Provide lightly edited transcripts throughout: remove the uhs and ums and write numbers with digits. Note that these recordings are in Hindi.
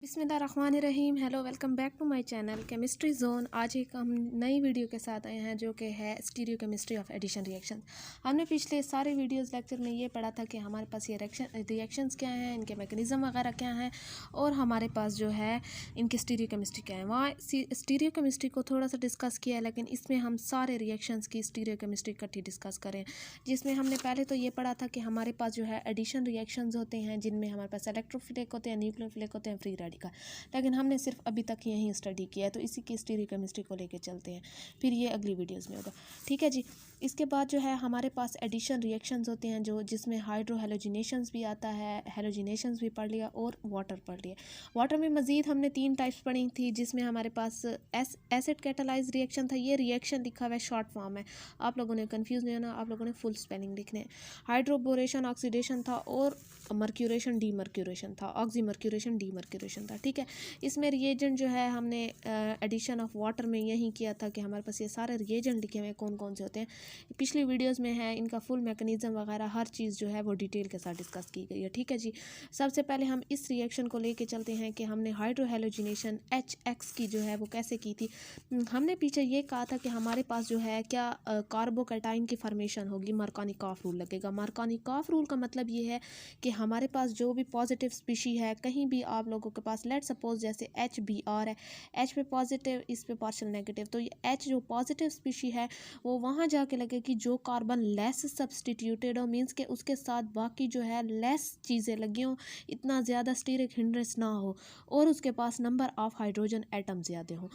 बिस्मिल्लाहिर्रहमानिर्रहीम। Hello, welcome back to my channel chemistry zone. आज एक हम नई वीडियो के साथ आए हैं जो कि है stereochemistry of addition reaction. हमने पिछले सारे वीडियोस लेक्चर में ये पढ़ा था कि हमारे पास ये रिएक्शंस क्या हैं, इनके मैकेनिज़्म वगैरह क्या हैं और हमारे पास जो है इनकी स्टीरियो केमिस्ट्री क्या है। वहाँ स्टीरियो केमिस्ट्री को थोड़ा सा डिस्कस किया, लेकिन इसमें हम सारे रिएक्शंस की स्टीरियो केमिस्ट्री इकट्ठी डिस्कस करें, जिसमें हमने पहले तो ये पढ़ा था कि हमारे पास जो है एडिशन रिएक्शंस होते हैं जिनमें हमारे पास इलेक्ट्रोफिलिक होते हैं, न्यूक्लियोफिलिक होते हैं, फ्री रेडिकल। लेकिन हमने सिर्फ अभी तक यही स्टडी किया है, तो इसी की स्टीरियो केमिस्ट्री को लेके चलते हैं, फिर ये अगली वीडियोस में होगा। ठीक है जी। इसके बाद जो है हमारे पास एडिशन रिएक्शंस होते हैं जो जिसमें हाइड्रो हेलोजिनेशंस भी आता है, हेलोजिनेशंस भी पढ़ लिया और वाटर पढ़ लिया। वाटर में मज़ीद हमने 3 टाइप्स पढ़ी थी, जिसमें हमारे पास एसिड कैटालाइज रिएक्शन था। ये रिएक्शन लिखा हुआ है, शॉर्ट फॉर्म है, आप लोगों ने कंफ्यूज नहीं होना, आप लोगों ने फुल स्पेलिंग लिखने हैं। हाइड्रोबोरेशन ऑक्सीडेशन था और मर्क्यूरेशन डीमर्क्यूरेशन था, ऑक्सीमर्क्यूरेशन डीमर्क्यूरेशन था। ठीक है। इसमें रिएजेंट जो है हमने एडिशन ऑफ वाटर में यही किया था कि हमारे पास ये सारे रिएजेंट लिखे हुए कौन कौन से होते हैं, पिछली वीडियोस में है, इनका फुल मैकेनिज्म वगैरह हर चीज़ जो है वो डिटेल के साथ डिस्कस की गई है। ठीक है जी। सबसे पहले हम इस रिएक्शन को लेके चलते हैं कि हमने हाइड्रोहेलोजिनेशन HX की जो है वो कैसे की थी। हमने पीछे ये कहा था कि हमारे पास जो है क्या कार्बोकैटाइन की फॉर्मेशन होगी, मार्कोनिकॉफ रूल लगेगा। मार्कोनिकॉफ रूल का मतलब ये है कि हमारे पास जो भी पॉजिटिव स्पीशी है, कहीं भी आप लोगों के पास लेट सपोज जैसे HBr है, H पे पॉजिटिव, इस पे पार्शियल नेगेटिव, तो ये H जो पॉजिटिव स्पीशी है वो वहाँ जाके लगेगी जो कार्बन लेस सब्सटीट्यूटेड हो, मीन्स के उसके साथ बाकी जो है लेस चीज़ें लगी हों, इतना ज़्यादा स्टीरिक हिंड्रेंस ना हो और उसके पास नंबर ऑफ हाइड्रोजन एटम ज़्यादा हो।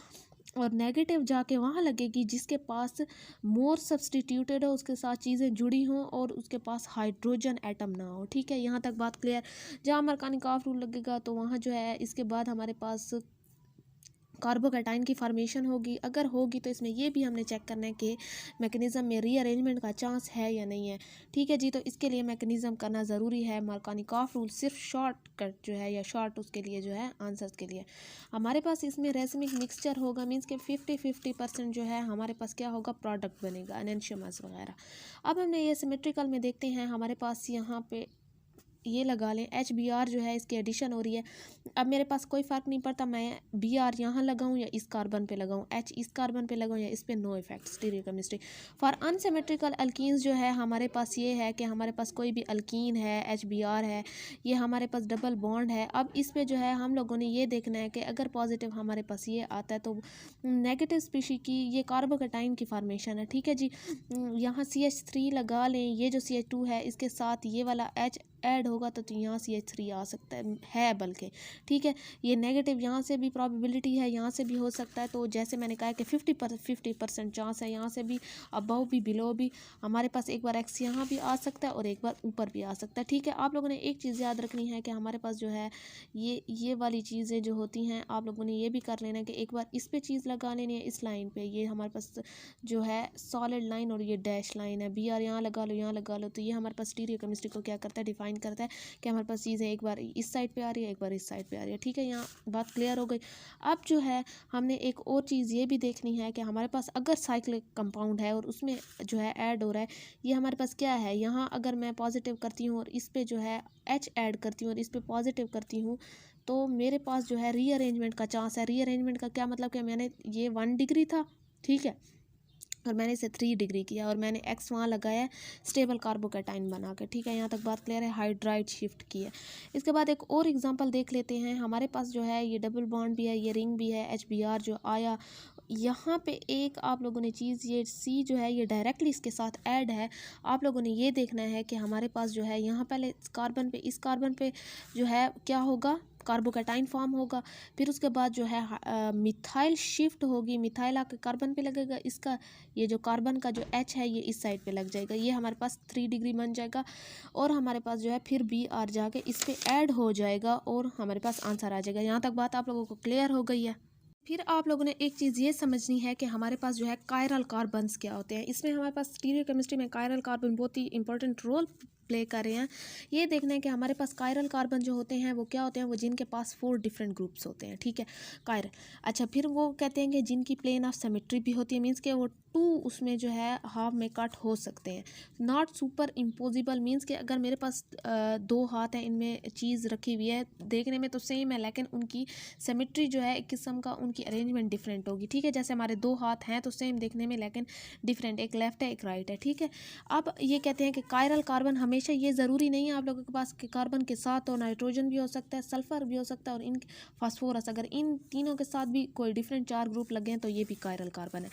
और नेगेटिव जाके वहाँ लगेगी जिसके पास मोर सब्सटीट्यूटेड हो, उसके साथ चीज़ें जुड़ी हों और उसके पास हाइड्रोजन एटम ना हो। ठीक है, यहाँ तक बात क्लियर। जहाँ मार्कोनिकॉफ रूल लगेगा तो वहाँ जो है इसके बाद हमारे पास कार्बोकैटाइन की फॉर्मेशन होगी। अगर होगी तो इसमें ये भी हमने चेक करना है कि मैकेनिज़्म में रीअरेंजमेंट का चांस है या नहीं है। ठीक है जी। तो इसके लिए मैकेनिज़्म करना ज़रूरी है। मार्कोनिकॉफ रूल सिर्फ शॉर्टकट जो है या शॉर्ट उसके लिए जो है आंसर्स के लिए हमारे पास इसमें रेसमिक मिक्सचर होगा, मीन्स के 50-50% जो है हमारे पास क्या होगा, प्रोडक्ट बनेगा, एनेंशियमस वगैरह। अब हमने ये सिमेट्रिकल में देखते हैं, हमारे पास यहाँ पे ये लगा लें HBr जो है इसकी एडिशन हो रही है। अब मेरे पास कोई फ़र्क नहीं पड़ता मैं Br यहाँ लगाऊँ या इस कार्बन पे लगाऊँ, H इस कार्बन पे लगाऊँ या इस पे, no effect stereochemistry. For unsymmetrical alkenes जो है हमारे पास ये है कि हमारे पास कोई भी अल्कीन है, HBr है, ये हमारे पास डबल बॉन्ड है। अब इस पे जो है हम लोगों ने ये देखना है कि अगर पॉजिटिव हमारे पास ये आता है तो नेगेटिव स्पीशी की ये कार्बोकैटाइन की फॉर्मेशन है। ठीक है जी। यहाँ CH3 लगा लें, ये जो CH2 है इसके साथ ये वाला H ऐड होगा तो यहाँ CH3 आ सकता है बल्कि। ठीक है, ये नेगेटिव यहाँ से भी प्रोबेबिलिटी है, यहाँ से भी हो सकता है। तो जैसे मैंने कहा कि 50% चांस है, यहाँ से भी, अबव भी, बिलो भी। हमारे पास एक बार X यहाँ भी आ सकता है और एक बार ऊपर भी आ सकता है। ठीक है, आप लोगों ने एक चीज़ याद रखनी है कि हमारे पास जो है ये वाली चीज़ें जो होती हैं, आप लोगों ने ये भी कर लेना है कि एक बार इस पर चीज़ लगा लेनी है, इस लाइन पे। ये हमारे पास जो है सॉलिड लाइन और ये डैश लाइन है, Br यहाँ लगा लो, यहाँ लगा लो, तो ये हमारे पास स्टीरियो केमिस्ट्री को क्या करता है, डिफाइन करता है कि हमारे पास चीज़ें एक बार इस साइड पे आ रही है, एक बार इस साइड पे आ रही है। ठीक है, यहाँ बात क्लियर हो गई। अब जो है हमने एक और चीज़ ये भी देखनी है कि हमारे पास अगर साइक्लिक कंपाउंड है और उसमें जो है ऐड हो रहा है, ये हमारे पास क्या है, यहाँ अगर मैं पॉजिटिव करती हूँ और इस पर जो है H ऐड करती हूँ और इस पर पॉजिटिव करती हूँ, तो मेरे पास जो है रीअरेंजमेंट का चांस है। रीअरेंजमेंट का क्या मतलब कि मैंने ये 1 डिग्री था, ठीक है, और मैंने इसे 3 डिग्री किया और मैंने X वहाँ लगाया स्टेबल कार्बोकैटाइन बना के। ठीक है, यहाँ तक बात क्लियर है। हाइड्राइड शिफ्ट की है। इसके बाद एक और एग्जांपल देख लेते हैं। हमारे पास जो है ये डबल बॉन्ड भी है, ये रिंग भी है, HBr जो आया यहाँ पे एक आप लोगों ने चीज़, ये C जो है ये डायरेक्टली इसके साथ ऐड है। आप लोगों ने ये देखना है कि हमारे पास जो है यहाँ पहले इस कार्बन पे जो है क्या होगा, कार्बोकैटाइन फॉर्म होगा। फिर उसके बाद जो है मिथाइल शिफ्ट होगी, मिथाइल आके कार्बन पे लगेगा, इसका ये जो कार्बन का जो H है ये इस साइड पे लग जाएगा, ये हमारे पास 3 डिग्री बन जाएगा और हमारे पास जो है फिर Br जाके इस पे ऐड हो जाएगा और हमारे पास आंसर आ जाएगा। यहाँ तक बात आप लोगों को क्लियर हो गई है। फिर आप लोगों ने एक चीज़ ये समझनी है कि हमारे पास जो है कायरल कार्बन्स क्या होते हैं। इसमें हमारे पास स्टीरियो केमिस्ट्री में कायरल कार्बन बहुत ही इंपॉर्टेंट रोल प्ले कर रहे हैं, ये देखना है कि हमारे पास कायरल कार्बन जो होते हैं वो क्या होते हैं, वो जिनके पास 4 डिफरेंट ग्रुप्स होते हैं, ठीक है, कायरल। अच्छा, फिर वो कहते हैं कि जिनकी प्लेन ऑफ सिमेट्री भी होती है, मीन्स कि वो 2 उसमें जो है हाफ में कट हो सकते हैं। नॉट सुपर इम्पोजिबल, मीन्स कि अगर मेरे पास 2 हाथ हैं, इनमें चीज़ रखी हुई है, देखने में तो सेम है लेकिन उनकी सिमेट्री जो है एक किस्म का उनकी अरेंजमेंट डिफरेंट होगी, ठीक है। जैसे हमारे 2 हाथ हैं तो सेम देखने में लेकिन डिफरेंट, एक लेफ्ट है एक राइट है, ठीक है। अब ये कहते हैं कि कायरल कार्बन हमेशा, ये ज़रूरी नहीं है आप लोगों के पास कि कार्बन के साथ तो नाइट्रोजन भी हो सकता है, सल्फर भी हो सकता है और इन फास्फोरस, अगर इन तीनों के साथ भी कोई डिफरेंट 4 ग्रुप लगे हैं तो ये भी कायरल कार्बन है।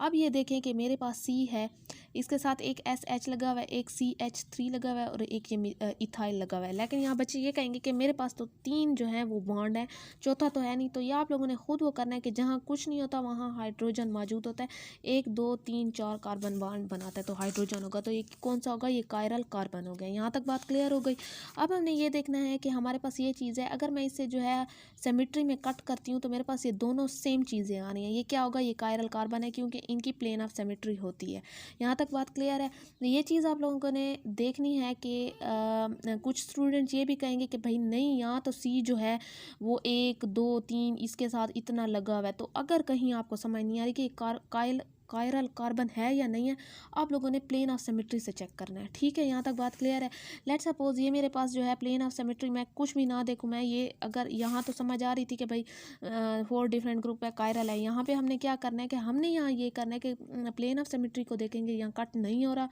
अब ये देखें कि मेरे पास सी है, इसके साथ एक SH लगा हुआ है, एक CH3 लगा हुआ है और एक ये इथाइल लगा हुआ है, लेकिन यहाँ बच्चे ये कहेंगे कि मेरे पास तो 3 जो है वो बॉन्ड है, चौथा तो है नहीं। तो ये आप लोगों ने खुद वो करना है कि जहाँ कुछ नहीं होता वहाँ हाइड्रोजन मौजूद होता है, 1 2 3 4 कार्बन बॉन्ड बनाता है तो हाइड्रोजन होगा, तो ये कौन सा होगा, ये कायरल कार्बन हो गया। यहाँ तक बात क्लियर हो गई। अब हमने ये देखना है कि हमारे पास ये चीज़ है, अगर मैं इसे जो है सिमेट्री में कट करती हूँ तो मेरे पास ये दोनों सेम चीज़ें आ रही हैं, ये क्या होगा, ये कायरल कार्बन है क्योंकि इनकी प्लेन ऑफ सिमेट्री होती है। यहाँ तक बात क्लियर है। ये चीज़ आप लोगों को ने देखनी है कि कुछ स्टूडेंट्स ये भी कहेंगे कि भाई नहीं, यहाँ तो सी जो है वो 1 2 3 इसके साथ इतना लगा हुआ है, तो अगर कहीं आपको समझ नहीं आ रही कि कायरल कार्बन है या नहीं है, आप लोगों ने प्लेन ऑफ सिमेट्री से चेक करना है, ठीक है। यहाँ तक बात क्लियर है। लेट्स सपोज ये मेरे पास जो है प्लेन ऑफ सिमेट्री, मैं कुछ भी ना देखूँ, मैं ये अगर यहाँ तो समझ आ रही थी कि भाई 4 डिफरेंट ग्रुप है, कायरल है, यहाँ पे हमने क्या करना है कि हमने यहाँ ये करना है कि प्लेन ऑफ सिमेट्री को देखेंगे, यहाँ कट नहीं हो रहा,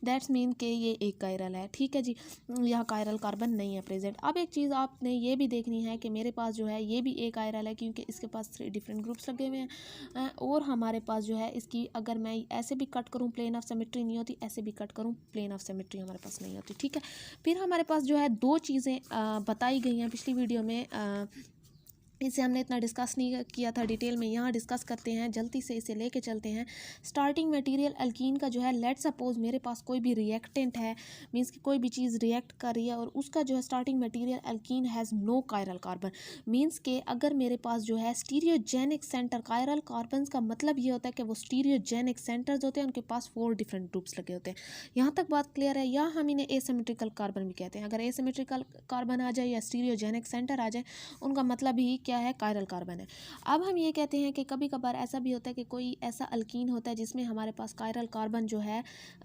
दैट्स मीन कि ये एक कायरल है, ठीक है जी, यहाँ कायरल कार्बन नहीं है प्रेजेंट। अब एक चीज़ आपने ये भी देखनी है कि मेरे पास जो है ये भी एक कायरल है क्योंकि इसके पास 3 डिफरेंट ग्रुप्स लगे हुए हैं, और हमारे पास जो है इसकी अगर मैं ऐसे भी कट करूँ प्लेन ऑफ सिमेट्री नहीं होती, ऐसे भी कट करूँ प्लेन ऑफ सिमेट्री हमारे पास नहीं होती, ठीक है। फिर हमारे पास जो है 2 चीज़ें बताई गई हैं पिछली वीडियो में, इसे हमने इतना डिस्कस नहीं किया था डिटेल में, यहाँ डिस्कस करते हैं, जल्दी से इसे लेके चलते हैं। स्टार्टिंग मटेरियल अल्कीन का जो है, लेट्स सपोज मेरे पास कोई भी रिएक्टेंट है, मींस कि कोई भी चीज़ रिएक्ट कर रही है और उसका जो है starting material alkene has no chiral carbon, means के अगर मेरे पास जो है स्टीरियोजेनिक सेंटर, कायरल कार्बन का मतलब ये होता है कि वो स्टीरियोजेनिक सेंटर्स होते हैं, उनके पास 4 डिफरेंट ग्रुप्स लगे होते हैं। यहाँ तक बात क्लियर है। या हम इन्हें एसिमेट्रिकल कार्बन भी कहते हैं। अगर एसिमेट्रिकल कार्बन आ जाए या स्टीरियोजेनिक सेंटर आ जाए, उनका मतलब ही क्या है, कायरल कार्बन है। अब हम ये कहते हैं कि कभी कभार ऐसा भी होता है कि कोई ऐसा अल्कीन होता है जिसमें हमारे पास कायरल कार्बन जो है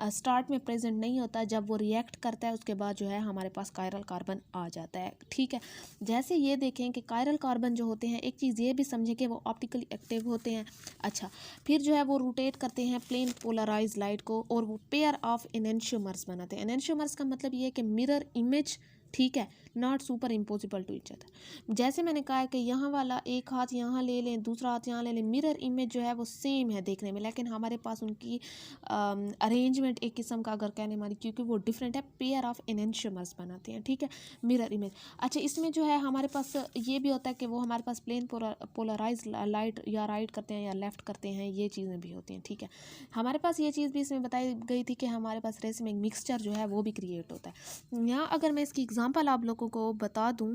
स्टार्ट में प्रेजेंट नहीं होता, जब वो रिएक्ट करता है उसके बाद जो है हमारे पास कायरल कार्बन आ जाता है, ठीक है। जैसे ये देखें कि कायरल कार्बन जो होते हैं, एक चीज़ ये भी समझें कि वो ऑप्टिकली एक्टिव होते हैं। अच्छा, फिर जो है वो रोटेट करते हैं प्लेन पोलराइज लाइट को और वो पेयर ऑफ एनेंशियोमर्स बनाते हैं। एनेंशियोमर्स का मतलब ये है कि मिरर इमेज, ठीक है, not superimposable to each other. जैसे मैंने कहा है कि यहाँ वाला एक हाथ यहाँ ले लें, दूसरा हाथ यहाँ ले लें, मिरर इमेज जो है वो सेम है देखने में, लेकिन हमारे पास उनकी अरेंजमेंट एक किस्म का अगर कहने मानी, क्योंकि वो डिफरेंट है, पेयर ऑफ एनेंशियोमर्स बनाते हैं, ठीक है, मिरर इमेज। अच्छा, इसमें जो है हमारे पास ये भी होता है कि वो हमारे पास प्लेन पोलराइज लाइट या राइट करते हैं या लेफ्ट करते हैं, ये चीज़ें भी होती हैं, ठीक है। हमारे पास ये चीज़ भी इसमें बताई गई थी कि हमारे पास रेसिन में मिक्सचर जो है वो भी क्रिएट होता है। यहाँ अगर मैं इसकी एग्जांपल आप लोगों को बता दूं,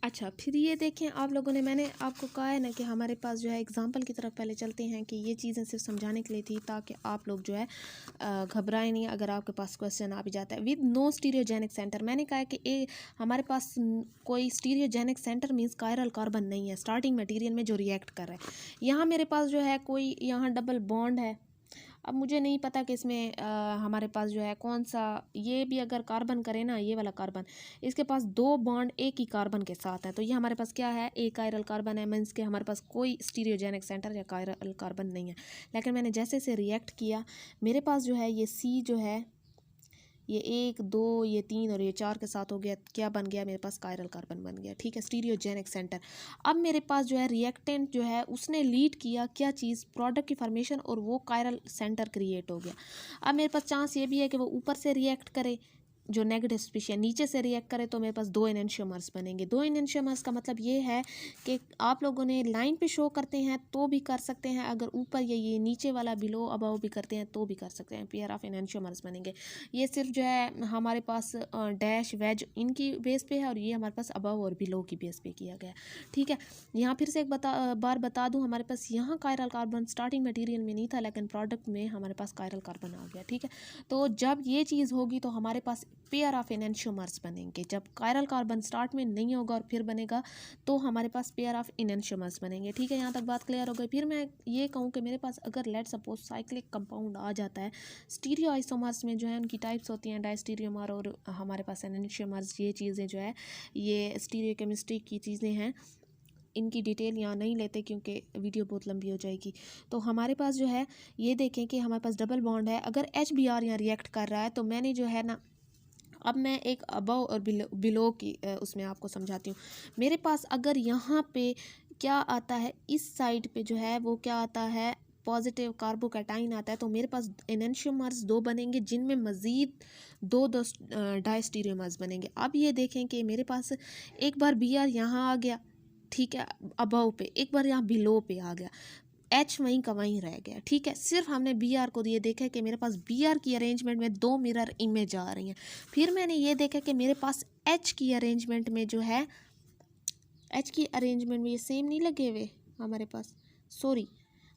अच्छा, फिर ये देखें आप लोगों ने, मैंने आपको कहा है ना कि हमारे पास जो है एग्जांपल की तरफ पहले चलते हैं, कि ये चीज़ें सिर्फ समझाने के लिए थी ताकि आप लोग जो है घबराएं नहीं अगर आपके पास क्वेश्चन आ भी जाता है। विद नो स्टीरियोजेनिक सेंटर, मैंने कहा है कि हमारे पास कोई stereogenic centre means chiral carbon नहीं है स्टार्टिंग मटीरियल में जो रिएक्ट कर रहा है। यहाँ मेरे पास जो है कोई यहाँ डबल बॉन्ड है। अब मुझे नहीं पता कि इसमें हमारे पास जो है कौन सा, ये भी अगर कार्बन करे ना, ये वाला कार्बन, इसके पास 2 बॉन्ड एक ही कार्बन के साथ है, तो ये हमारे पास क्या है, एक कायरल कार्बन है, मीन्स के हमारे पास कोई स्टीरियोजेनिक सेंटर या कायरल कार्बन नहीं है। लेकिन मैंने जैसे से रिएक्ट किया, मेरे पास जो है ये सी जो है, ये 1 2 ये 3 और ये 4 के साथ हो गया, क्या बन गया, मेरे पास कायरल कार्बन बन गया, ठीक है, स्टीरियोजेनिक सेंटर। अब मेरे पास जो है रिएक्टेंट जो है उसने लीड किया क्या चीज़, प्रोडक्ट की फॉर्मेशन, और वो कायरल सेंटर क्रिएट हो गया। अब मेरे पास चांस ये भी है कि वो ऊपर से रिएक्ट करे, जो नेगेटिव स्पीशीज, नीचे से रिएक्ट करे तो मेरे पास 2 एनेंशियोमर्स बनेंगे। 2 एनेंशियोमर्स का मतलब ये है कि आप लोगों ने लाइन पे शो करते हैं तो भी कर सकते हैं, अगर ऊपर ये नीचे वाला बिलो अबव भी करते हैं तो भी कर सकते हैं, पेयर ऑफ एनेंशियोमर्स बनेंगे। ये सिर्फ जो है हमारे पास डैश वेज इनकी बेस पे है, और ये हमारे पास अबव और बिलो की बेस पे किया गया, ठीक है। यहाँ फिर से एक बार बता दूँ, हमारे पास यहाँ कायरल कार्बन स्टार्टिंग मटीरियल में नहीं था, लेकिन प्रोडक्ट में हमारे पास कायरल कार्बन आ गया, ठीक है। तो जब ये चीज़ होगी तो हमारे पास पेयर ऑफ एनेंशियोमर्स बनेंगे। जब कायरल कार्बन स्टार्ट में नहीं होगा और फिर बनेगा तो हमारे पास पेयर ऑफ एनेंशियोमर्स बनेंगे। ठीक है, यहाँ तक बात क्लियर हो गई। फिर मैं ये कहूँ कि मेरे पास अगर लेट सपोज साइक्लिक कंपाउंड आ जाता है, स्टीरियो आइसोमर्स में जो है उनकी टाइप्स होती हैं डायस्टीरियोमर और हमारे पास एनेंशियोमर्स। ये चीज़ें जो है ये स्टीरियो केमिस्ट्री की चीज़ें हैं, इनकी डिटेल यहाँ नहीं लेते क्योंकि वीडियो बहुत लंबी हो जाएगी। तो हमारे पास जो है ये देखें कि हमारे पास डबल बॉन्ड है। अगर HBr यहाँ रिएक्ट कर रहा है तो मैंने जो है ना, अब मैं एक अबव और बिलो की उसमें आपको समझाती हूँ। मेरे पास अगर यहाँ पे क्या आता है, इस साइड पे जो है वो क्या आता है, पॉजिटिव कार्बोकैटाइन आता है, तो मेरे पास एनेंशियोमर्स 2 बनेंगे जिनमें मज़ीद दो डायस्टीरियोमर्स बनेंगे। अब ये देखें कि मेरे पास एक बार Br यहाँ आ गया, ठीक है, अबव पे, एक बार यहाँ बिलो पे आ गया, H वहीं का वहीं रह गया। ठीक है, सिर्फ हमने Br को ये देखा कि मेरे पास Br की अरेंजमेंट में 2 मिरर इमेज आ रही हैं। फिर मैंने ये देखा कि मेरे पास H की अरेंजमेंट में जो है, H की अरेंजमेंट में ये सेम नहीं लगे हुए हमारे पास, सॉरी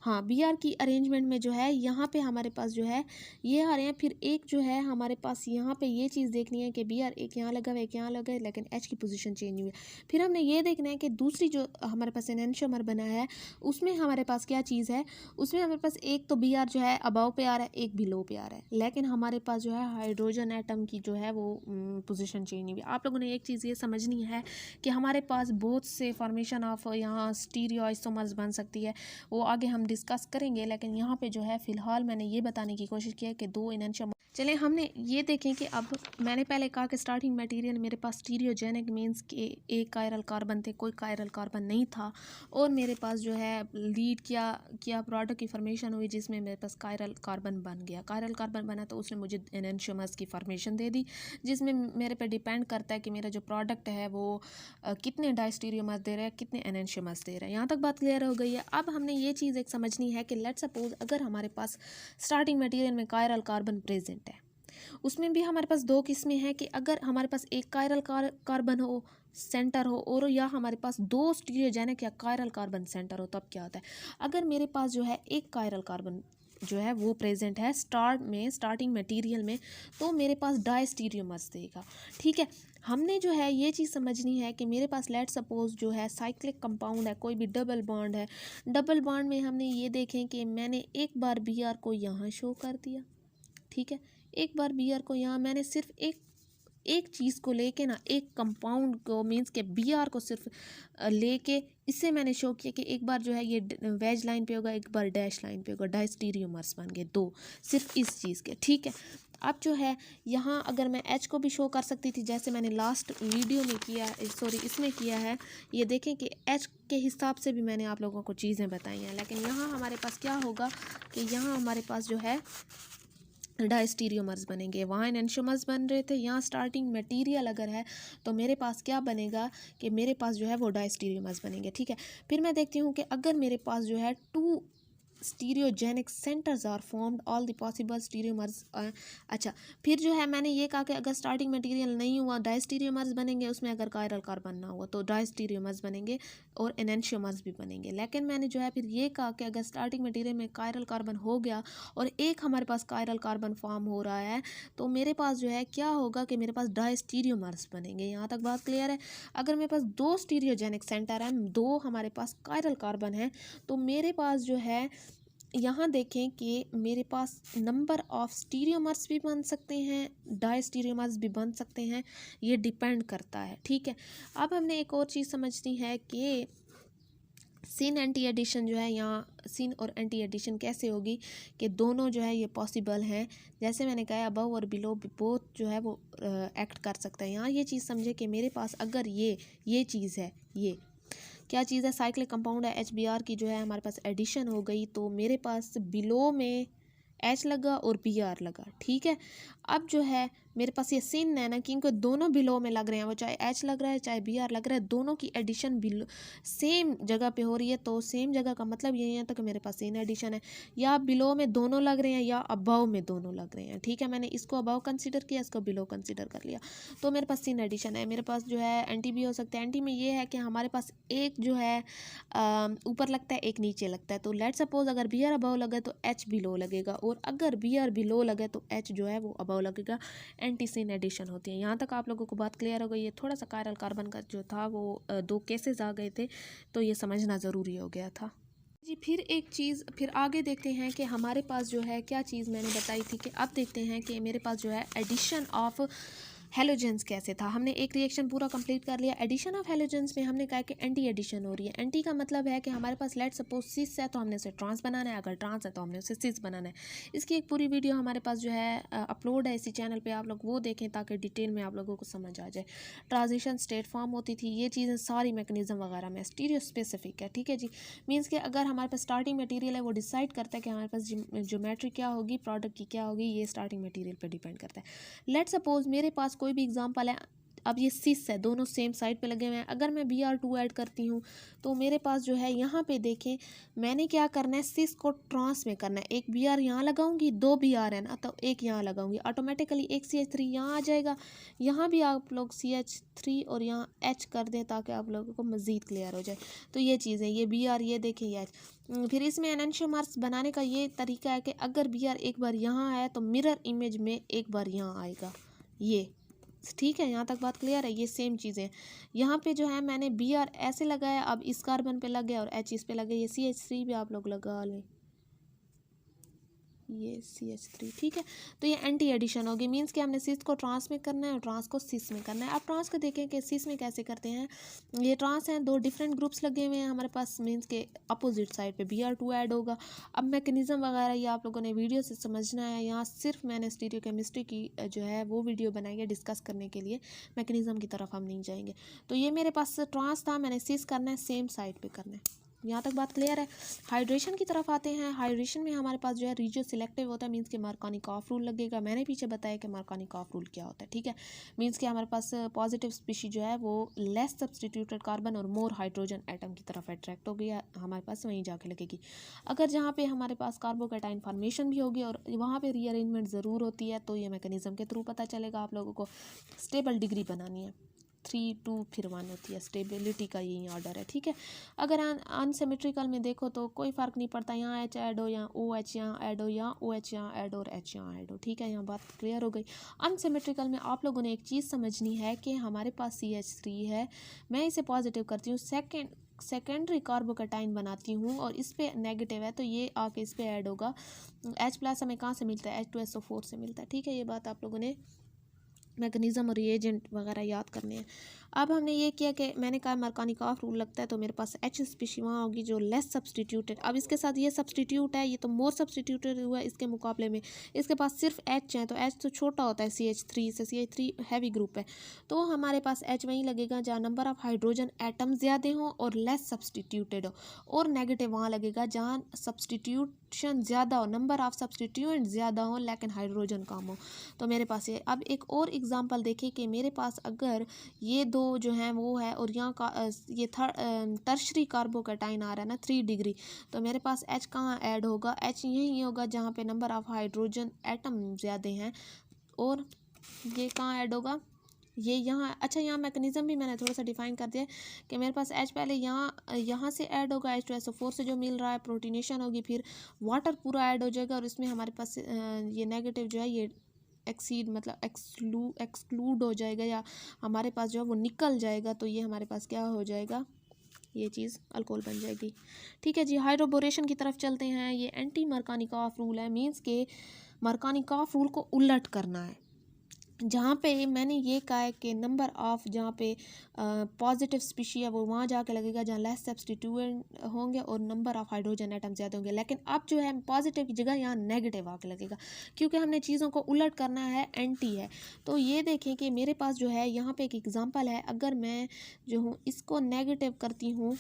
हाँ, Br की अरेंजमेंट में जो है यहाँ पे हमारे पास जो है ये आ रहे हैं। फिर एक जो है हमारे पास यहाँ पे ये चीज़ देखनी है कि Br एक यहाँ लगा हुआ है, एक यहाँ लगा है, लेकिन H की पोजीशन चेंज हुई है। फिर हमने ये देखना है कि दूसरी जो हमारे पास एनेंशियोमर बना है उसमें हमारे पास क्या चीज़ है, उसमें हमारे पास एक तो Br जो है अबव पे आ रहा है, एक बिलो पे आ रहा है, लेकिन हमारे पास जो है हाइड्रोजन एटम की जो है वो पोजीशन चेंज नहीं हुई। आप लोगों ने एक चीज़ ये समझनी है कि हमारे पास बहुत से फॉर्मेशन ऑफ यहाँ स्टीरियो आइसोमर्स बन सकती है, वो आगे हम डिस्कस करेंगे, लेकिन यहाँ पे जो है फ़िलहाल मैंने ये बताने की कोशिश की है कि 2 एनेंशियोमर। चलें हमने ये देखें कि अब मैंने पहले कहा कि स्टार्टिंग मटेरियल मेरे पास स्टीरियोजेनिक मींस के एक कायरल कार्बन थे, कोई कायरल कार्बन नहीं था, और मेरे पास जो है लीड किया प्रोडक्ट की फॉर्मेशन हुई जिसमें मेरे पास कायरल कार्बन बन गया। कायरल कार्बन बना तो उसने मुझे एनेंशियोमर्स की फॉर्मेशन दे दी, जिसमें मेरे पे डिपेंड करता है कि मेरा जो प्रोडक्ट है वो कितने डायस्टीरियोमर्स दे रहा है, कितने एनेंशियोमर्स दे रहा है। यहाँ तक बात क्लियर हो गई है। अब हमने ये चीज़ एक समझनी है कि लेट्स सपोज अगर हमारे पास स्टार्टिंग मटेरियल में कायरल कार्बन प्रेजेंट है, उसमें भी हमारे पास 2 किस्में हैं कि अगर हमारे पास एक कायरल कार्बन हो सेंटर हो और या हमारे पास 2 स्टीरियोजेनिक या कायरल कार्बन सेंटर हो, तब क्या होता है। अगर मेरे पास जो है एक कायरल कार्बन जो है वो प्रेजेंट है स्टार्टिंग मटेरियल में, तो मेरे पास डायस्टीरियोमर्स देगा। ठीक है, हमने जो है ये चीज़ समझनी है कि मेरे पास लेट सपोज जो है साइक्लिक कंपाउंड है, कोई भी डबल बॉन्ड है, डबल बॉन्ड में हमने ये देखें कि मैंने एक बार Br को यहाँ शो कर दिया, ठीक है, एक बार Br को यहाँ मैंने सिर्फ एक चीज़ को लेके ना, एक कंपाउंड को मींस के Br को सिर्फ लेके इससे मैंने शो किया कि एक बार जो है ये वेज लाइन पे होगा, एक बार डैश लाइन पे होगा, डायस्टीरियोमर्स बन गए 2 सिर्फ इस चीज़ के। ठीक है, अब जो है यहाँ अगर मैं H को भी शो कर सकती थी जैसे मैंने लास्ट वीडियो में किया, सॉरी इसमें किया है, ये देखें कि H के हिसाब से भी मैंने आप लोगों को चीज़ें बताई हैं, लेकिन यहाँ हमारे पास क्या होगा कि यहाँ हमारे पास जो है डायस्टीरियोमर्स बनेंगे, वहाँ एनेंशियोमर्स बन रहे थे, यहाँ स्टार्टिंग मटेरियल अगर है तो मेरे पास क्या बनेगा कि मेरे पास जो है वो डायस्टीरियोमर्स बनेंगे। ठीक है, फिर मैं देखती हूँ कि अगर मेरे पास जो है 2 stereogenic centres are formed all the possible stereomers. अच्छा, फिर जो है मैंने ये कहा कि अगर स्टार्टिंग मटेरियल नहीं हुआ डायस्टीरियोमर्स बनेंगे, उसमें अगर कायरल कार्बन ना हुआ तो डायस्टीरियोमर्स बनेंगे और एनेंशियोमर्स भी बनेंगे। लेकिन मैंने जो है फिर ये कहा कि अगर स्टार्टिंग मटेरियल में कायरल कार्बन हो गया और एक हमारे पास कायरल कार्बन फॉर्म हो रहा है तो मेरे पास जो है क्या होगा कि मेरे पास डायस्टीरियोमर्स बनेंगे। यहाँ तक बात क्लियर है। अगर मेरे पास 2 स्टीरियोजेनिक सेंटर हैं, 2 हमारे पास कायरल कार्बन है, तो मेरे पास जो है यहाँ देखें कि मेरे पास नंबर ऑफ स्टीरियोमर्स भी बन सकते हैं, डायस्टीरियोमर्स भी बन सकते हैं, ये डिपेंड करता है। ठीक है, अब हमने एक और चीज़ समझनी है कि सिन एंटी एडिशन जो है, यहाँ सिन और एंटी एडिशन कैसे होगी कि दोनों जो है ये पॉसिबल हैं। जैसे मैंने कहा अबव और बिलो बोथ जो है वो एक्ट कर सकता है। यहाँ ये चीज़ समझे कि मेरे पास अगर ये चीज़ है, ये क्या चीज़ है, साइक्लिक कंपाउंड है HBr की जो है हमारे पास एडिशन हो गई, तो मेरे पास बिलो में H लगा और Br लगा। ठीक है, अब जो है मेरे पास ये सिन है ना, क्योंकि दोनों बिलो में लग रहे हैं, वो चाहे H लग रहा है चाहे Br लग रहा है, दोनों की एडिशन बिलो सेम जगह पे हो रही है, तो सेम जगह का मतलब यही है तो कि मेरे पास सिन एडिशन है, या बिलो में दोनों लग रहे हैं या अबव में दोनों लग रहे हैं। ठीक है, मैंने इसको अबव कंसिडर किया, इसको बिलो कंसिडर कर लिया, तो मेरे पास सिन एडिशन है। मेरे पास जो है एंटी भी हो सकता है। एंटी में ये है कि हमारे पास एक जो है ऊपर लगता है, एक नीचे लगता है, तो लेट सपोज अगर Br अबव लगे तो H बिलो लगेगा, और अगर Br बिलो लगे तो H जो है वो अबव वो लगेगा एंटीसिन एडिशन होती है। यहाँ तक आप लोगों को बात क्लियर हो गई है। थोड़ा सा कायरल कार्बन का जो था वो 2 केसेस आ गए थे, तो ये समझना ज़रूरी हो गया था जी। फिर एक चीज़ फिर आगे देखते हैं कि हमारे पास जो है क्या चीज़ मैंने बताई थी कि अब देखते हैं कि मेरे पास जो है एडिशन ऑफ हेलोजेंस कैसे था। हमने एक रिएक्शन पूरा कंप्लीट कर लिया। एडिशन ऑफ हेलोजेंस में हमने कहा कि एंटी एडिशन हो रही है। एंटी का मतलब है कि हमारे पास लेट सपोज सिस है तो हमने उसे ट्रांस बनाना है, अगर ट्रांस है तो हमने उसे सिस बनाना है। इसकी एक पूरी वीडियो हमारे पास जो है अपलोड है इसी चैनल पे, आप लोग वो देखें ताकि डिटेल में आप लोगों को समझ आ जाए। ट्रांजिशन स्टेट फॉर्म होती थी, ये चीज़ें सारी मैकेनिज्म वगैरह में स्टीरियो स्पेसिफिक है, ठीक है जी। मीन्स कि अगर हमारे पास स्टार्टिंग मटेरियल है वो डिसाइड करता है कि हमारे पास ज्योमेट्री क्या होगी, प्रोडक्ट की क्या होगी, ये स्टार्टिंग मटेरियल पर डिपेंड करता है। लेट सपोज मेरे पास कोई भी एग्जांपल है, अब ये सिस है, दोनों सेम साइड पे लगे हुए हैं। अगर मैं Br2 ऐड करती हूँ तो मेरे पास जो है यहाँ पे देखें मैंने क्या करना है, सिस को ट्रांस में करना है। एक Br यहाँ लगाऊंगी, 2 Br है ना, तो एक यहाँ लगाऊंगी, ऑटोमेटिकली एक CH3 यहाँ आ जाएगा। यहाँ भी आप लोग CH3 और यहाँ H कर दें ताकि आप लोगों को मज़ीद क्लियर हो जाए। तो ये चीज़ें, ये Br, ये देखें ये H। फिर इसमें एनेंशियोमर्स बनाने का ये तरीका है कि अगर Br एक बार यहाँ है तो मिरर इमेज में एक बार यहाँ आएगा, ये ठीक है। यहाँ तक बात क्लियर है। ये सेम चीज़ें यहाँ पे जो है मैंने Br ऐसे लगाया, अब इस कार्बन पे लग गया और H इस पे लग गया। ये CH3 भी आप लोग लगा लें, ये CH3, ठीक है। तो ये एंटी एडिशन होगी। मींस कि हमने सिस को ट्रांस में करना है और ट्रांस को सिस में करना है। अब ट्रांस को देखें कि सिस में कैसे करते हैं। ये ट्रांस हैं, 2 डिफरेंट ग्रुप्स लगे हुए हैं हमारे पास, मींस के अपोजिट साइड पे Br2 ऐड होगा। अब मैकेनिज्म वगैरह ये आप लोगों ने वीडियो से समझना है। यहाँ सिर्फ मैंने स्टीरियोकेमिस्ट्री की जो है वो वीडियो बनाई है डिस्कस करने के लिए, मैकेनिज्म की तरफ हम नहीं जाएंगे। तो ये मेरे पास ट्रांस था, मैंने सिस करना है, सेम साइड पे करना है। यहाँ तक बात क्लियर है। हाइड्रेशन की तरफ आते हैं। हाइड्रेशन में हमारे पास जो है रिजियो सिलेक्टिव होता है, मींस कि मार्कोनिकॉफ रूल लगेगा। मैंने पीछे बताया कि मार्कोनिकॉफ रूल क्या होता है, ठीक है। मींस कि हमारे पास पॉजिटिव स्पीशी जो है वो लेस सब्सटीट्यूटेड कार्बन और मोर हाइड्रोजन एटम की तरफ अट्रैक्ट होगी, हमारे पास वहीं जाके लगेगी। अगर जहाँ पे हमारे पास कार्बोकैटाइन फॉर्मेशन भी होगी और वहाँ पे रीअरेंजमेंट ज़रूर होती है, तो ये मैकेनिज्म के थ्रू पता चलेगा। आप लोगों को स्टेबल डिग्री बनानी है, 3 2 फिर 1 होती है, स्टेबिलिटी का यही ऑर्डर है, ठीक है। अगर अनसिमेट्रिकल में देखो तो कोई फ़र्क नहीं पड़ता, यहाँ H ऐड हो, यहाँ OH यहाँ ऐड हो, यहाँ OH यहाँ ऐड हो और H यहाँ ऐड हो, ठीक है। यहाँ बात क्लियर हो गई। अनसिमेट्रिकल में आप लोगों ने एक चीज़ समझनी है कि हमारे पास CH3 है, मैं इसे पॉजिटिव करती हूँ, सेकेंडरी कार्बोकैटाइन बनाती हूँ और इस पर नेगेटिव है तो ये आके इस पर ऐड होगा। H+ हमें कहाँ से मिलता है, H2SO4 से मिलता है, ठीक है। ये बात आप लोगों ने मैकेनिज्म और रिएजेंट वगैरह याद करने हैं। अब हमने ये किया कि मैंने कहा मार्कोनिकॉफ रूल लगता है तो मेरे पास H स्पीशी वहाँ होगी जो लेस सब्सटीट्यूटेड। अब इसके साथ ये सब्सटीट्यूट है, ये तो मोर सब्सटीट्यूटेड हुआ इसके मुकाबले में। इसके पास सिर्फ H है तो H तो छोटा होता है CH3 से, CH3 हैवी ग्रुप है, तो हमारे पास H वहीं लगेगा जहाँ नंबर ऑफ हाइड्रोजन एटम ज़्यादा हों और लेस सब्सटीट्यूटेड हो, और नेगेटिव वहाँ लगेगा जहाँ सब्सटीट्यूशन ज़्यादा हो, नंबर ऑफ सब्सटीट्यूएंट ज़्यादा हो लेकिन हाइड्रोजन कम हो। तो मेरे पास ये, अब एक और एग्जांपल देखिए कि मेरे पास अगर ये 2 जो हैं वो है और यहाँ का ये टर्शरी कार्बोकैटाइन आ रहा है ना 3 डिग्री, तो मेरे पास H कहाँ ऐड होगा, H यही होगा जहाँ पे नंबर ऑफ हाइड्रोजन एटम ज़्यादा हैं, और ये कहाँ ऐड होगा, ये यहाँ। अच्छा, यहाँ मैकेनिज्म भी मैंने थोड़ा सा डिफाइन कर दिया कि मेरे पास H पहले यहाँ से ऐड होगा, H2SO4 से जो मिल रहा है, प्रोटीनेशन होगी, फिर वाटर पूरा ऐड हो जाएगा और इसमें हमारे पास ये नेगेटिव जो है ये एक्सीड मतलब एक्सक्लूड हो जाएगा या हमारे पास जो है वो निकल जाएगा, तो ये हमारे पास क्या हो जाएगा, ये चीज़ अल्कोहल बन जाएगी, ठीक है जी। हाइड्रोबोरेशन की तरफ चलते हैं। ये एंटी मार्कोनिकॉफ रूल है, मींस के मार्कोनिकॉफ रूल को उलट करना है। जहाँ पे मैंने ये कहा है कि नंबर ऑफ जहाँ पे पॉजिटिव स्पीशी है वो वहाँ जाके लगेगा जहाँ लेस सब्सटीट्यूएंट होंगे और नंबर ऑफ हाइड्रोजन एटम ज़्यादा होंगे, लेकिन अब जो है पॉजिटिव की जगह यहाँ नेगेटिव आके लगेगा, क्योंकि हमने चीज़ों को उलट करना है, एंटी है। तो ये देखें कि मेरे पास जो है यहाँ पे एक एग्जांपल है, अगर मैं जो हूँ इसको नेगेटिव करती हूँ,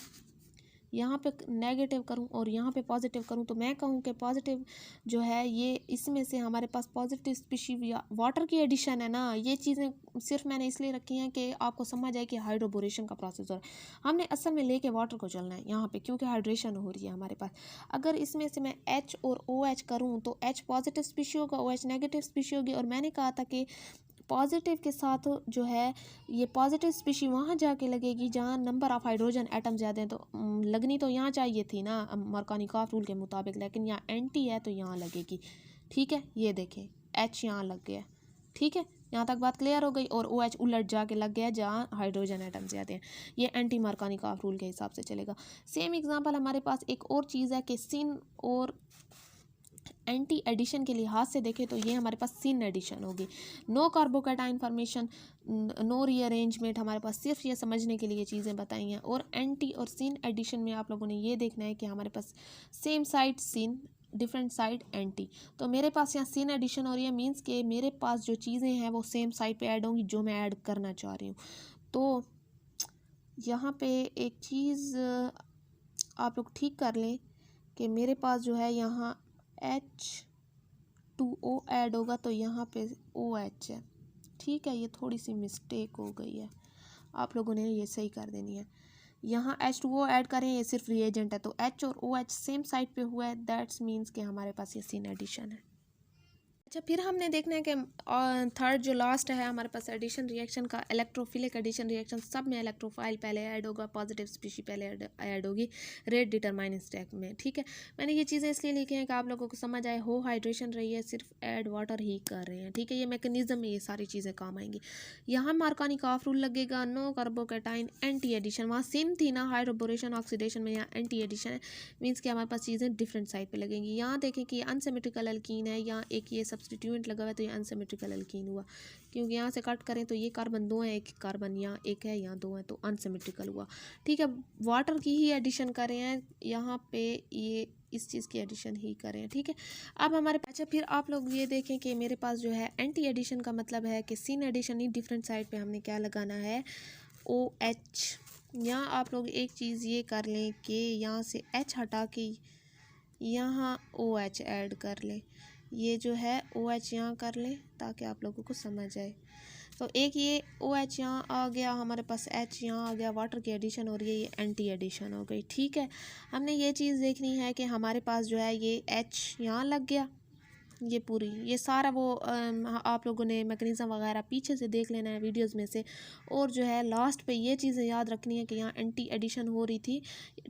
यहाँ पे नेगेटिव करूँ और यहाँ पे पॉजिटिव करूँ, तो मैं कहूँ कि पॉजिटिव जो है ये इसमें से हमारे पास पॉजिटिव स्पीशी या वाटर की एडिशन है ना, ये चीज़ें सिर्फ मैंने इसलिए रखी हैं कि आपको समझ आए कि हाइड्रोबोरेशन का प्रोसेस हो रहा है। हमने असल में लेके वाटर को चलना है यहाँ पे, क्योंकि हाइड्रेशन हो रही है हमारे पास। अगर इसमें से मैं H और OH करूँ तो H पॉजिटिव स्पीशी होगा, OH नेगेटिव स्पीशी होगी, और मैंने कहा था कि पॉजिटिव के साथ जो है ये पॉजिटिव स्पीशी वहाँ जाके लगेगी जहाँ नंबर ऑफ हाइड्रोजन एटम ज़्यादा हैं, तो लगनी तो यहाँ चाहिए थी ना मार्कोनिकॉफ रूल के मुताबिक, लेकिन यहाँ एंटी है तो यहाँ लगेगी, ठीक है। ये देखें H यहाँ लग गया, ठीक है, यहाँ तक बात क्लियर हो गई। और OH उलट जाके लग गया जहाँ हाइड्रोजन एटम्स आते हैं। ये एंटी मार्कोनिकॉफ रूल के हिसाब से चलेगा। सेम एग्जांपल हमारे पास एक और चीज़ है कि सिन और एंटी एडिशन के लिहाज से देखें तो ये हमारे पास सिन एडिशन होगी। No carbocation formation, no rearrangement, हमारे पास सिर्फ ये समझने के लिए चीज़ें बताई हैं। और एंटी और सिन एडिशन में आप लोगों ने ये देखना है कि हमारे पास सेम साइड सिन, डिफरेंट साइड एंटी। तो मेरे पास यहाँ सिन एडिशन हो रही है, मीन्स के मेरे पास जो चीज़ें हैं वो सेम साइड पे ऐड होंगी जो मैं ऐड करना चाह रही हूँ। तो यहाँ पे एक चीज़ आप लोग ठीक कर लें कि मेरे पास जो है यहाँ H2O ऐड होगा तो यहाँ पे OH है। ठीक है, ये थोड़ी सी मिस्टेक हो गई है, आप लोगों ने ये सही कर देनी है। यहाँ H2O ऐड करें, ये सिर्फ रिएजेंट है, तो H और OH सेम साइड पे हुआ है, दैट्स मीन्स कि हमारे पास ये सिन एडिशन है। अच्छा, फिर हमने देखना है कि थर्ड जो लास्ट है हमारे पास एडिशन रिएक्शन का, इलेक्ट्रोफिलिक एडिशन रिएक्शन। सब में इलेक्ट्रोफाइल पहले ऐड होगा, पॉजिटिव स्पीशी पहले ऐड होगी रेट डिटरमाइन स्टेप में। ठीक है, मैंने ये चीज़ें इसलिए लिखी हैं कि आप लोगों को समझ आए। हो हाइड्रेशन रही है, सिर्फ ऐड वाटर ही कर रहे हैं। ठीक है, ये मैकेनिज्म में ये सारी चीज़ें काम आएंगी। यहाँ मार्कोनिकॉफ रूल लगेगा, नो कार्बोकैटाइन एंटी एडिशन। वहाँ सेम थी ना, हाइड्रोबोरेशन ऑक्सीडेशन में, यहाँ एंटी एडिशन है, मीन्स कि हमारे पास चीज़ें डिफरेंट साइड पर लगेंगी। यहाँ देखें कि अनसिमेट्रिकल एल्कीन है, यहाँ एक ये सब्स्टिट्यूएंट लगा हुआ है तो ये अनसिमेट्रिकल एल्कीन हुआ, क्योंकि यहाँ से कट करें तो ये कार्बन 2 है, एक कार्बन यहाँ एक है, यहाँ 2 है, तो अनसिमेट्रिकल हुआ। ठीक है, वाटर की ही एडिशन कर रहे हैं यहाँ पे, ये इस चीज़ की एडिशन ही करें। ठीक है, अब हमारे अच्छा, फिर आप लोग ये देखें कि मेरे पास जो है एंटी एडिशन का मतलब है कि सिन एडिशन ही डिफरेंट साइड पे हमने क्या लगाना है, OH। यहाँ आप लोग एक चीज़ ये कर लें कि यहाँ से H हटा के यहाँ OH ऐड कर लें, ये जो है OH यहाँ कर लें ताकि आप लोगों को समझ आए। तो एक ये OH यहाँ आ गया, हमारे पास H यहाँ आ गया, वाटर की एडिशन हो रही है, ये एंटी एडिशन हो गई। ठीक है, हमने ये चीज़ देखनी है कि हमारे पास जो है ये H यहाँ लग गया, ये पूरी ये सारा वो आप लोगों ने मैकेनिज़्म वगैरह पीछे से देख लेना है वीडियोस में से। और जो है लास्ट पे ये चीज़ें याद रखनी है कि यहाँ एंटी एडिशन हो रही थी।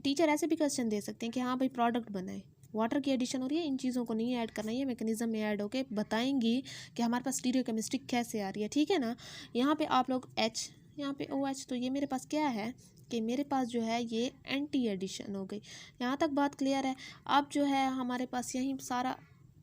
टीचर ऐसे भी क्वेश्चन दे सकते हैं कि हाँ भाई प्रोडक्ट बनाए, वाटर की एडिशन हो रही है, इन चीज़ों को नहीं ऐड करना है, ये मैकेनिज़्म में ऐड होके बताएंगी कि हमारे पास स्टीरियोकेमिस्ट्री कैसे आ रही है। ठीक है ना, यहाँ पे आप लोग H, यहाँ पे OH, तो ये मेरे पास क्या है कि मेरे पास जो है ये एंटी एडिशन हो गई। यहाँ तक बात क्लियर है। अब जो है हमारे पास यही सारा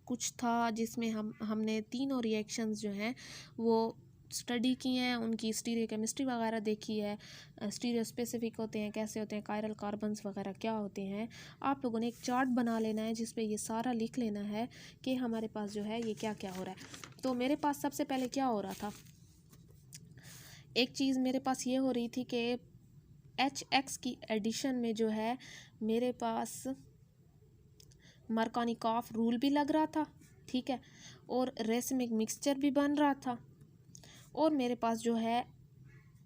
कुछ था जिसमें हमने तीनों रिएक्शंस जो हैं वो स्टडी की हैं, उनकी स्टीरियोकेमिस्ट्री वगैरह देखी है, स्टीरियो स्पेसिफिक होते हैं, कैसे होते हैं, कायरल कार्बन्स वगैरह क्या होते हैं। आप लोगों ने एक चार्ट बना लेना है जिस पे ये सारा लिख लेना है कि हमारे पास जो है ये क्या क्या हो रहा है। तो मेरे पास सबसे पहले क्या हो रहा था, एक चीज़ मेरे पास ये हो रही थी कि HX की एडिशन में जो है मेरे पास मार्कोनिकॉफ रूल भी लग रहा था। ठीक है, और रेसिमिक मिक्सचर भी बन रहा था, और मेरे पास जो है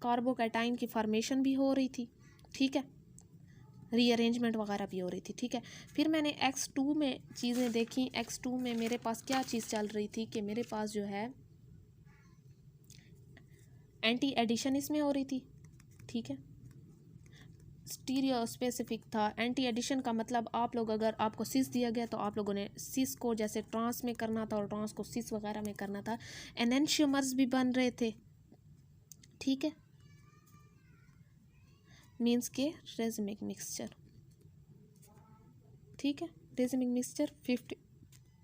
कार्बोकैटाइन की फॉर्मेशन भी हो रही थी। ठीक है, रीअरेंजमेंट वगैरह भी हो रही थी। ठीक है, फिर मैंने X2 में चीज़ें देखी। X2 में मेरे पास क्या चीज़ चल रही थी कि मेरे पास जो है एंटी एडिशन इसमें हो रही थी। ठीक है, स्टीरियो स्पेसिफिक था। एंटी एडिशन का मतलब आप लोग, अगर आपको सिस दिया गया तो आप लोगों ने सिस को जैसे ट्रांस में करना था और ट्रांस को सिस वगैरह में करना था। एनेंशियोमर्स भी बन रहे थे। ठीक है, मीन्स के रेजिमिक मिक्सचर। ठीक है, रेजिमिक मिक्सचर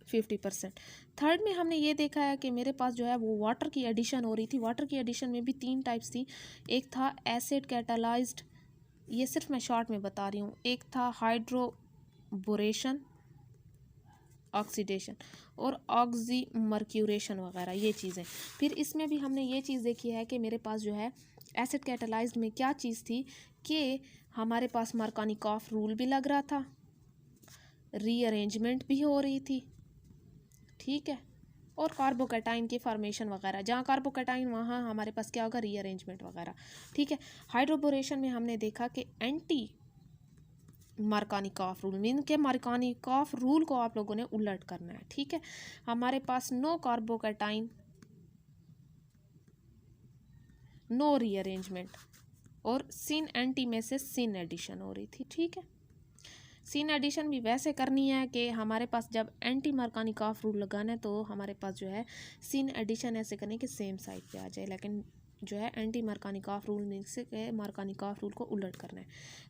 50%। थर्ड में हमने ये देखा है कि मेरे पास जो है वो वाटर की एडिशन हो रही थी। वाटर की एडिशन में भी 3 टाइप्स थी, एक था एसिड कैटालाइज्ड, ये सिर्फ मैं शॉर्ट में बता रही हूँ, एक था हाइड्रोबोरेशन ऑक्सीडेशन, और ऑक्सीमर्क्यूरेशन वगैरह ये चीज़ें। फिर इसमें भी हमने ये चीज़ देखी है कि मेरे पास जो है एसिड कैटालाइज्ड में क्या चीज़ थी कि हमारे पास मार्कोनिकॉफ रूल भी लग रहा था, रीअरेंजमेंट भी हो रही थी। ठीक है, और कार्बोकैटाइन की फॉर्मेशन वगैरह, जहाँ कार्बोकैटाइन वहाँ हमारे पास क्या होगा, रीअरेंजमेंट वगैरह। ठीक है, हाइड्रोबोरेशन में हमने देखा कि एंटी मार्कोनिकॉफ रूल, मीन के मार्कोनिकॉफ रूल को आप लोगों ने उलट करना है। ठीक है, हमारे पास नो कार्बोकैटाइन, नो रीअरेंजमेंट, और सिन एंटी में से सिन एडिशन हो रही थी। ठीक है, सीन एडिशन भी वैसे करनी है कि हमारे पास जब एंटी मार्कानिकॉफ रूल लगाना है तो हमारे पास जो है सीन एडिशन ऐसे करने कि सेम साइड पे आ जाए, लेकिन जो है एंटी मार्कानिकॉफ रूल में से मार्कानिकॉफ रूल को उलट करना है।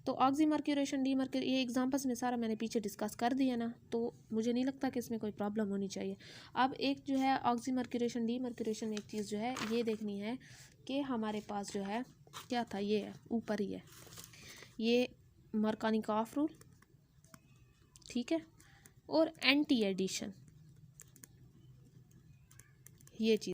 तो ऑक्सी मर्क्यूरेशन डी मर्क्यूर ये एग्जांपल्स में सारा मैंने पीछे डिस्कस कर दिया ना, तो मुझे नहीं लगता कि इसमें कोई प्रॉब्लम होनी चाहिए। अब एक जो है ऑक्सी मर्क्यूरेशन डी मर्क्यूरेशन में एक चीज़ जो है ये देखनी है कि हमारे पास जो है क्या था, ये है ऊपर ही है ये मार्कानिकॉफ रूल, ठीक है, और एंटी एडिशन ये चीज़